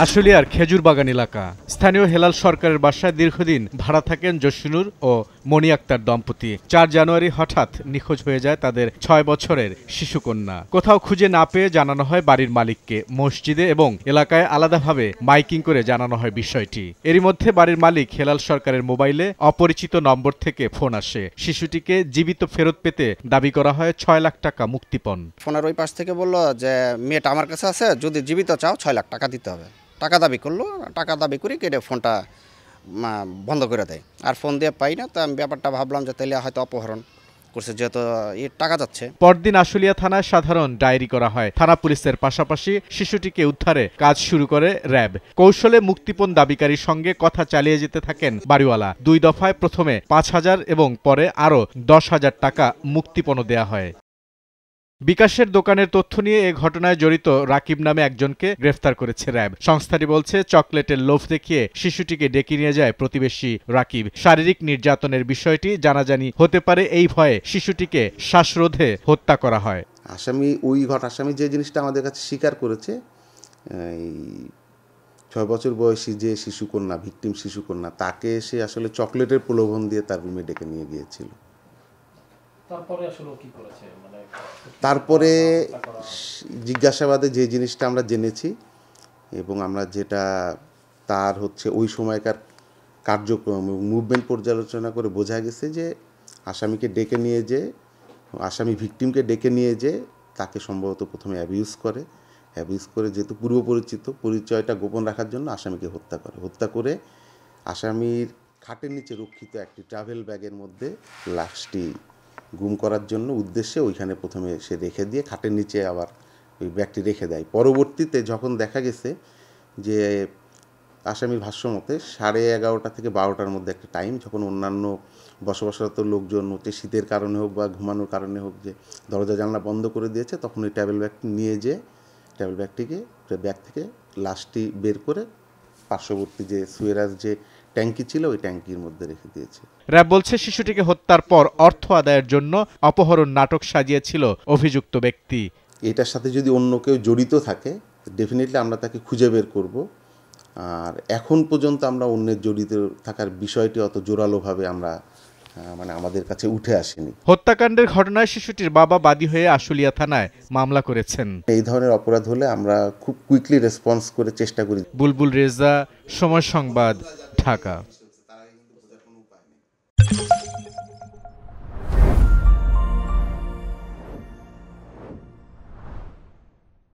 আশুলিয়ার খেজুর বাগান এলাকা। স্থানীয় হেলাল সরকারের বাসায় দীর্ঘদিন ভাড়া থাকেন জসিনুর ও মনি আক্তার দম্পতি। ৪ জানুয়ারি হঠাৎ নিখোঁজ হয়ে যায় তাদের ৬ বছরের শিশুকন্যা। কোথাও খুঁজে না পেয়ে জানানো হয় বাড়ির মালিককে। মসজিদে এবং এলাকায় আলাদাভাবে মাইকিং করে জানানো হয় বিষয়টি। এরই মধ্যে বাড়ির মালিক হেলাল সরকারের মোবাইলে অপরিচিত নম্বর থেকে ফোন আসে। শিশুটিকে জীবিত ফেরত পেতে দাবি করা হয় ৬ লাখ টাকা মুক্তিপণ। ফোনের ওই পাশ থেকে বললো যে মেয়েটা আমার কাছে আছে, যদি জীবিত চাও ৬ লাখ টাকা দিতে হবে। টাকা দাবি করলো, টাকা দাবি করে কেটে ফোনটা বন্ধ করে দেয়। আর ফোন দিয়ে পাই না, তো আমি ব্যাপারটা ভাবলাম যে তাহলে হয়তো অপহরণ করছে, যেহেতু টাকা যাচ্ছে। পরদিন আশুলিয়া থানায় সাধারণ ডায়েরি করা হয়। থানা পুলিশের পাশাপাশি শিশুটিকে উদ্ধারে কাজ শুরু করে র্যাব। কৌশলে মুক্তিপণ দাবিকারীর সঙ্গে কথা চালিয়ে যেতে থাকেন বাড়িওয়ালা। ২ দফায় প্রথমে ৫,০০০ এবং পরে আরও ১০,০০০ টাকা মুক্তিপণও দেয়া হয়। বিকাশের দোকানের তথ্য নিয়ে এ ঘটনায় জড়িত রাকিব নামে একজনকে গ্রেফতার করেছে র্যাব। সংস্থাটি বলছে, চকলেটের লোভ দেখিয়ে শিশুটিকে ডেকে নিয়ে যায় প্রতিবেশী রাকিব। শারীরিক নির্যাতনের বিষয়টি জানাজানি হতে পারে এই ভয়ে শিশুটিকে শ্বাসরোধে হত্যা করা হয়। আসামি যে জিনিসটা আমাদের কাছে স্বীকার করেছে, এই ৬ বছর বয়সী যে শিশুকন্যা, ভিকটিম শিশুকন্যা, তাকে সে আসলে চকলেটের প্রলোভন দিয়ে তার রুমে ডেকে নিয়ে গিয়েছিল। তারপরে জিজ্ঞাসাবাদে যে জিনিসটা আমরা জেনেছি এবং আমরা যেটা তার ওই সময়কার কার্যক্রম মুভমেন্ট পর্যালোচনা করে বোঝা গেছে যে আসামিকে ডেকে নিয়ে আসামি ভিকটিমকে ডেকে নিয়ে তাকে সম্ভবত প্রথমে অ্যাবিউজ করে যেহেতু পূর্ব পরিচয়টা গোপন রাখার জন্য আসামিকে হত্যা করে আসামির খাটের নিচে রক্ষিত একটি ট্রাভেল ব্যাগের মধ্যে লাশটি গুম করার জন্য উদ্দেশ্যে ওইখানে প্রথমে সে রেখে দিয়ে খাটের নিচে আবার ওই ব্যাগটি রেখে দেয়। পরবর্তীতে যখন দেখা গেছে যে আসামির ভাষ্যমতে 11:30 থেকে 12টার মধ্যে একটা টাইম, যখন অন্যান্য বসবাসরত লোকজন শীতের কারণে হোক বা ঘুমানোর কারণে হোক যে দরজা জানলা বন্ধ করে দিয়েছে, তখন ওই ট্রাভেল ব্যাগটি নিয়ে ব্যাগ থেকে লাশটি বের করে পার্শ্ববর্তী যে সুয়েরাজ যে ট্যাঙ্কি ছিল ওই ট্যাঙ্কির মধ্যে রেখে দিয়েছে। র্যাব বলছে, শিশুটিকে হত্যার পর অর্থ আদায়ের জন্য অপহরণ নাটক সাজিয়েছিল অভিযুক্ত ব্যক্তি। এটার সাথে যদি অন্য কেউ জড়িত থাকে, ডেফিনেটলি আমরা তাকে খুঁজে বের করব। আর এখন পর্যন্ত আমরা অন্যের জড়িত থাকার বিষয়টি অত জোরালোভাবে আমাদের কাছে উঠে আসেনি। হত্যাকাণ্ডের ঘটনায় শিশুটির বাবা বাদী হয়ে আশুলিয়া থানায় মামলা করেছেন। এই ধরনের অপরাধ হলে আমরা খুব কুইকলি রেসপন্স করে চেষ্টা করি। বুলবুল রেজা, সময় সংবাদ, ঢাকা।